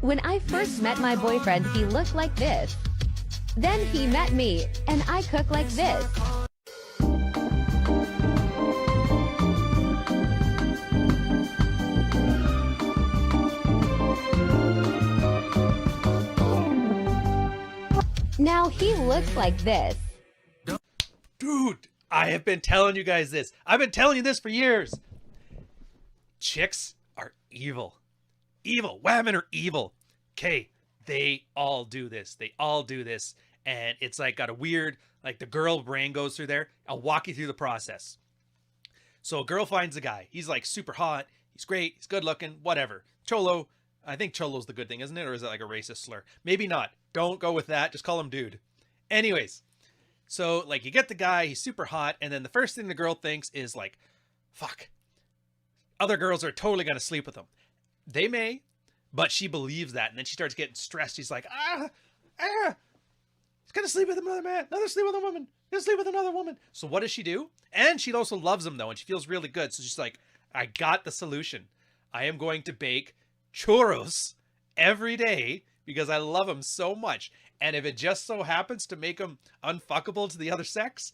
When I first met my boyfriend, he looked like this. Then he met me, and I cook like this. Now he looks like this. Dude, I have been telling you guys this. I've been telling you this for years. Chicks are evil. Evil. Women are evil. Okay, they all do this. They all do this. And it's like got a weird, like the girl brain goes through there. I'll walk you through the process. So a girl finds a guy. He's like super hot. He's great. He's good looking. Whatever. Cholo. I think cholo's the good thing, isn't it? Or is it like a racist slur? Maybe not. Don't go with that. Just call him dude. Anyways. So like you get the guy. He's super hot. And then the first thing the girl thinks is like, fuck. Other girls are totally going to sleep with him. They may. But she believes that. And then she starts getting stressed. She's like, he's going to sleep with another man. Another sleep with a woman. He'll sleep with another woman. So what does she do? And she also loves him though. And she feels really good. So she's like, I got the solution. I am going to bake churros every day because I love him so much. And if it just so happens to make him unfuckable to the other sex,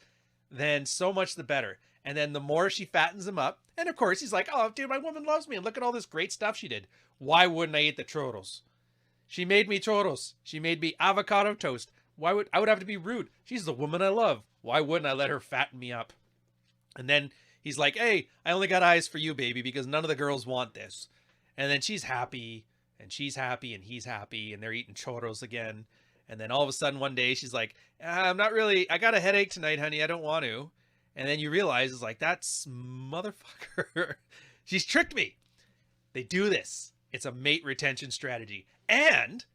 then so much the better. And then the more she fattens him up. And of course he's like, oh dude, my woman loves me. And look at all this great stuff she did. Why wouldn't I eat the churros? She made me churros. She made me avocado toast. I would have to be rude. She's the woman I love. Why wouldn't I let her fatten me up? And then he's like, hey, I only got eyes for you, baby, because none of the girls want this. And then she's happy, and she's happy, and he's happy, and they're eating churros again. And then all of a sudden one day she's like, I'm not really, I got a headache tonight, honey. I don't want to. And then you realize it's like, that's motherfucker. She's tricked me. They do this. It's a mate retention strategy. And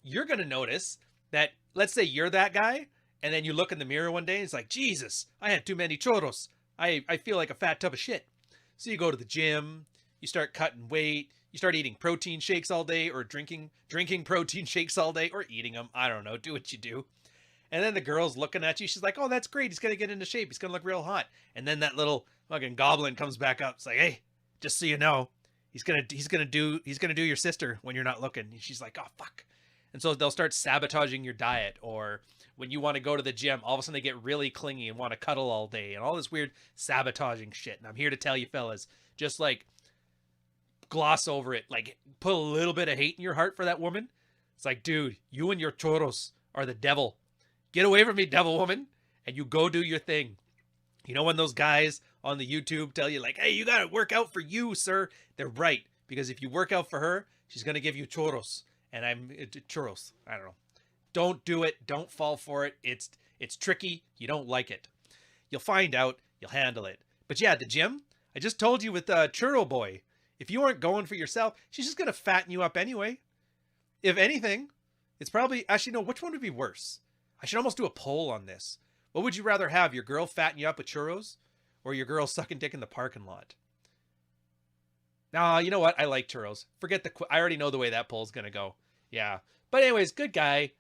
you're going to notice that, let's say you're that guy, and then you look in the mirror one day and it's like, Jesus, I had too many churros. I feel like a fat tub of shit. So you go to the gym, you start cutting weight, you start eating protein shakes all day, or drinking protein shakes all day, or eating them. I don't know. Do what you do. And then the girl's looking at you. She's like, oh, that's great. He's going to get into shape. He's going to look real hot. And then that little fucking goblin comes back up. It's like, hey, just so you know, he's going to do your sister when you're not looking. And she's like, oh, fuck. And so they'll start sabotaging your diet. Or when you want to go to the gym, all of a sudden they get really clingy and want to cuddle all day and all this weird sabotaging shit. And I'm here to tell you fellas, just like gloss over it. Like put a little bit of hate in your heart for that woman. It's like, dude, you and your churros are the devil. Get away from me, devil woman. And you go do your thing. You know when those guys on the YouTube tell you like, hey, you got to work out for you, sir. They're right. Because if you work out for her, she's going to give you churros. And churros. I don't know. Don't do it. Don't fall for it. It's tricky. You don't like it. You'll find out. You'll handle it. But yeah, the gym, I just told you with Churro Boy, if you aren't going for yourself, she's just going to fatten you up anyway. If anything, it's probably, actually, no, which one would be worse? I should almost do a poll on this. What would you rather have? Your girl fatten you up with churros or your girl sucking dick in the parking lot? Nah, you know what? I like churros. Forget I already know the way that poll's going to go. Yeah. But anyways, good guy.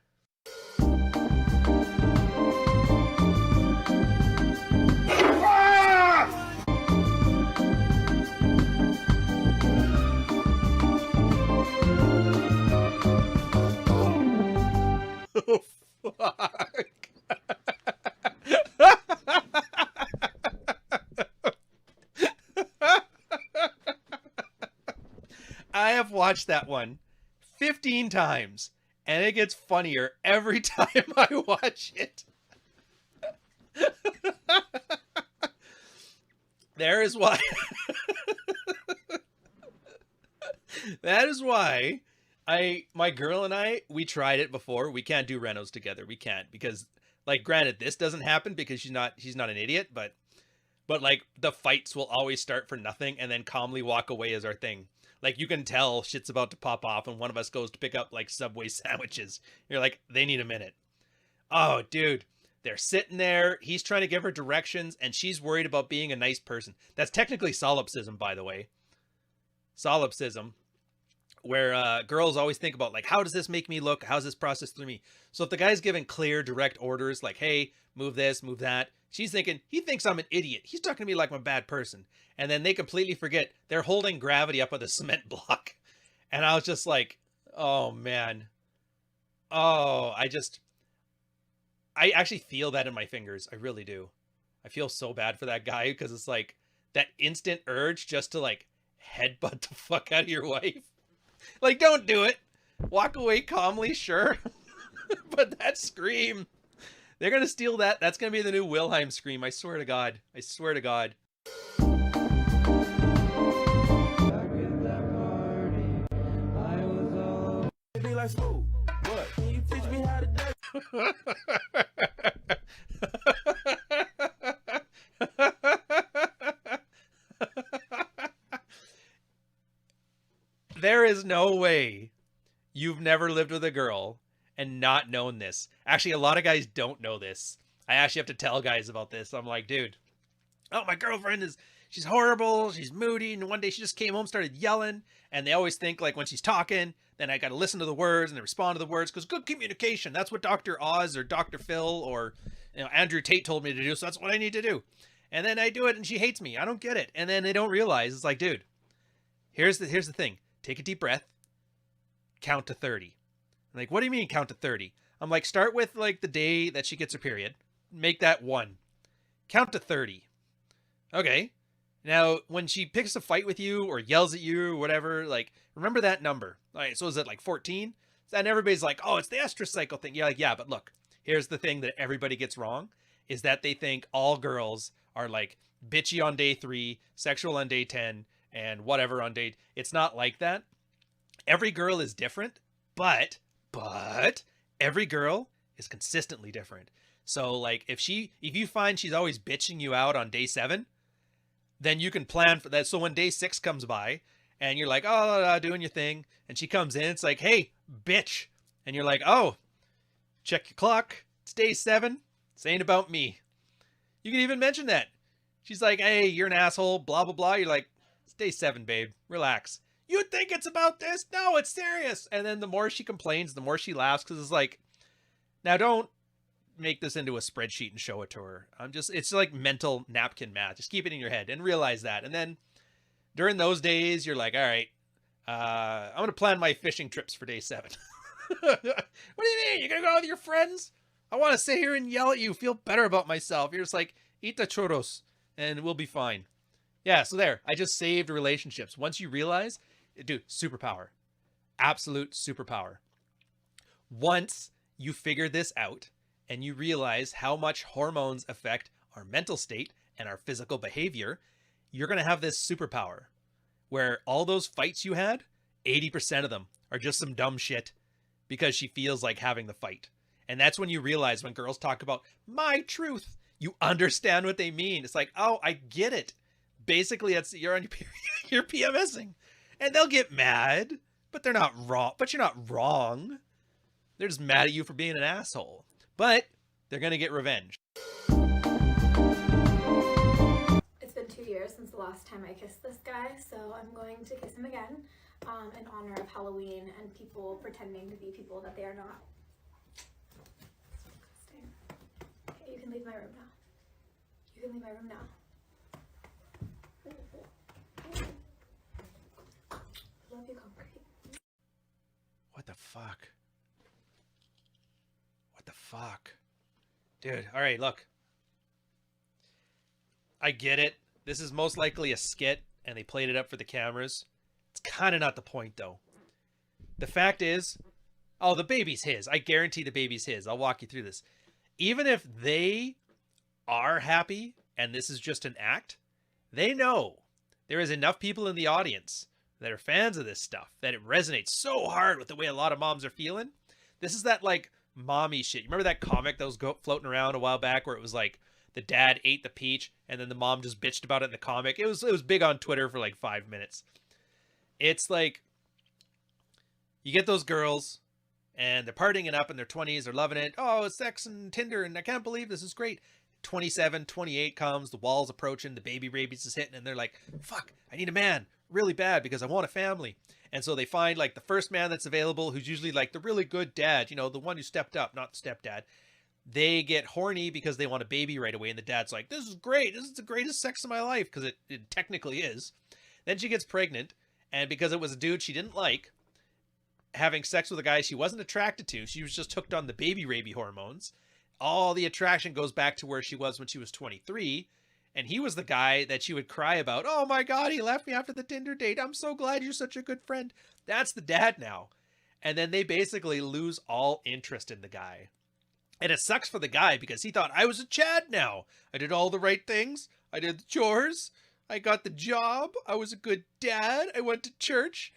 Oh, fuck. I have watched that one 15 times, and it gets funnier every time I watch it. There is why. That is why my girl and I, we tried it before. We can't do renos together. We can't because, like, granted, this doesn't happen because she's not an idiot, but like the fights will always start for nothing and then calmly walk away as our thing. Like you can tell shit's about to pop off and one of us goes to pick up like Subway sandwiches. You're like, they need a minute. Oh, dude, they're sitting there. He's trying to give her directions and she's worried about being a nice person. That's technically solipsism, by the way. Solipsism. Where girls always think about like, how does this make me look? How's this process through me? So if the guy's giving clear, direct orders like, hey, move this, move that, she's thinking, he thinks I'm an idiot. He's talking to me like I'm a bad person. And then they completely forget they're holding gravity up with a cement block. And I was just like, Oh man. Oh, I actually feel that in my fingers. I really do. I feel so bad for that guy because it's like that instant urge just to like headbutt the fuck out of your wife. Like, don't do it. Walk away calmly, sure. But that scream, they're going to steal that. That's going to be the new Wilhelm scream. I swear to God. I swear to God. There is no way you've never lived with a girl and not known this. Actually, a lot of guys don't know this. I actually have to tell guys about this. I'm like, dude, oh, my girlfriend she's horrible. She's moody. And one day she just came home, started yelling. And they always think like when she's talking, then I got to listen to the words and then respond to the words because good communication. That's what Dr. Oz or Dr. Phil or Andrew Tate told me to do. So that's what I need to do. And then I do it and she hates me. I don't get it. And then they don't realize it's like, dude, here's the thing. Take a deep breath. Count to 30. I'm like, what do you mean count to 30? I'm like, start with like the day that she gets her period. Make that 1. Count to 30. Okay. Now, when she picks a fight with you or yells at you or whatever, like, remember that number. All right, so is it like 14? And everybody's like, oh, it's the estrus cycle thing. You're like, yeah, but look, here's the thing that everybody gets wrong is that they think all girls are like bitchy on day 3, sexual on day 10, and whatever on day. It's not like that. Every girl is different, but every girl is consistently different. So like if you find she's always bitching you out on day 7, then you can plan for that. So when day 6 comes by and you're like, oh, doing your thing, and she comes in, it's like, hey, bitch. And you're like, oh, check your clock. It's day 7. This ain't about me. You can even mention that. She's like, hey, you're an asshole, blah, blah, blah. You're like, it's day 7, babe. Relax. You think it's about this? No, it's serious. And then the more she complains, the more she laughs because it's like, now don't make this into a spreadsheet and show it to her. It's like mental napkin math. Just keep it in your head and realize that. And then during those days, you're like, all right, I'm going to plan my fishing trips for day 7. What do you mean? You're going to go out with your friends? I want to sit here and yell at you, feel better about myself. You're just like, eat the churros and we'll be fine. Yeah, so there. I just saved relationships. Once you realize, dude, superpower. Absolute superpower. Once you figure this out and you realize how much hormones affect our mental state and our physical behavior, you're going to have this superpower where all those fights you had, 80% of them are just some dumb shit because she feels like having the fight. And that's when you realize when girls talk about my truth, you understand what they mean. It's like, oh, I get it. Basically, you're on your period, you're PMSing. And they'll get mad, but they're not wrong. But you're not wrong. They're just mad at you for being an asshole. But they're going to get revenge. It's been 2 years since the last time I kissed this guy, so I'm going to kiss him again in honor of Halloween and people pretending to be people that they are not. Okay, you can leave my room now. You can leave my room now. Love you, concrete. What the fuck? What the fuck? Dude, all right, look. I get it. This is most likely a skit, and they played it up for the cameras. It's kind of not the point, though. The fact is, oh, the baby's his. I guarantee the baby's his. I'll walk you through this. Even if they are happy, and this is just an act, they know there is enough people in the audience that are fans of this stuff that it resonates so hard with the way a lot of moms are feeling. This is that like mommy shit. You remember that comic that was floating around a while back where it was like the dad ate the peach and then the mom just bitched about it in the comic? It was big on Twitter for like 5 minutes. It's like you get those girls and they're partying it up in their 20s. They're loving it. Oh, it's sex and Tinder and I can't believe this is great. 27, 28 comes, the wall's approaching, the baby rabies is hitting, and they're like, fuck, I need a man really bad because I want a family. And so they find like the first man that's available, who's usually like the really good dad, you know, the one who stepped up, not the stepdad. They get horny because they want a baby right away. And the dad's like, this is great. This is the greatest sex of my life. Because it technically is. Then she gets pregnant. And because it was a dude she didn't like, having sex with a guy she wasn't attracted to. She was just hooked on the baby raby hormones. All the attraction goes back to where she was when she was 23. And he was the guy that she would cry about. Oh my God, he left me after the Tinder date. I'm so glad you're such a good friend. That's the dad now. And then they basically lose all interest in the guy. And it sucks for the guy because he thought, I was a Chad now. I did all the right things. I did the chores. I got the job. I was a good dad. I went to church.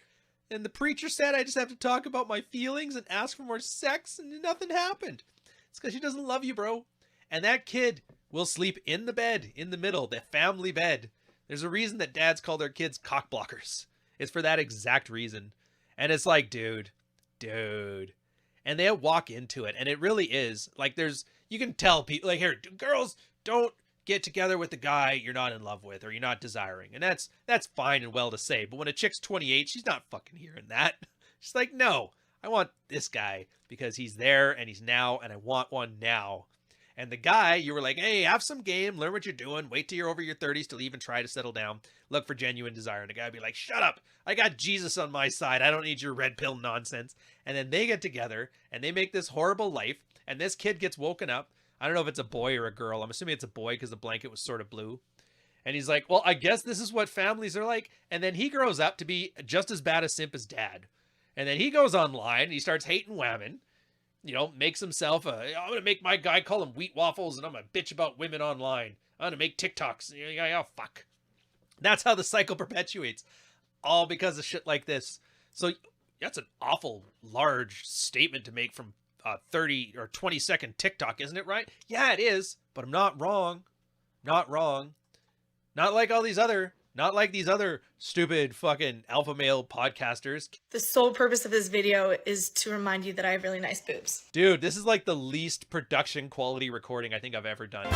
And the preacher said I just have to talk about my feelings and ask for more sex. And nothing happened. It's because she doesn't love you, bro. And that kid will sleep in the bed, in the middle, the family bed. There's a reason that dads call their kids cock blockers. It's for that exact reason. And it's like, dude. And they walk into it. And it really is. Like, you can tell people, like, here, girls, don't get together with the guy you're not in love with or you're not desiring. And that's fine and well to say. But when a chick's 28, she's not fucking hearing that. She's like, no, I want this guy because he's there and he's now and I want one now. And the guy, you were like, hey, have some game, learn what you're doing, wait till you're over your 30s to even try to settle down, look for genuine desire. And the guy would be like, shut up, I got Jesus on my side, I don't need your red pill nonsense. And then they get together, and they make this horrible life, and this kid gets woken up. I don't know if it's a boy or a girl. I'm assuming it's a boy because the blanket was sort of blue. And he's like, well, I guess this is what families are like. And then he grows up to be just as bad a simp as dad. And then he goes online, and he starts hating women. You know, makes himself I'm going to make my guy call him wheat waffles and I'm going to bitch about women online. I'm going to make Chick Toks. Oh, fuck. That's how the cycle perpetuates. All because of shit like this. So that's an awful large statement to make from 30 or 20-second TikTok, isn't it, right? Yeah, it is. But I'm not wrong. Not wrong. Not like these other stupid fucking alpha male podcasters. The sole purpose of this video is to remind you that I have really nice boobs. Dude, this is like the least production quality recording I think I've ever done.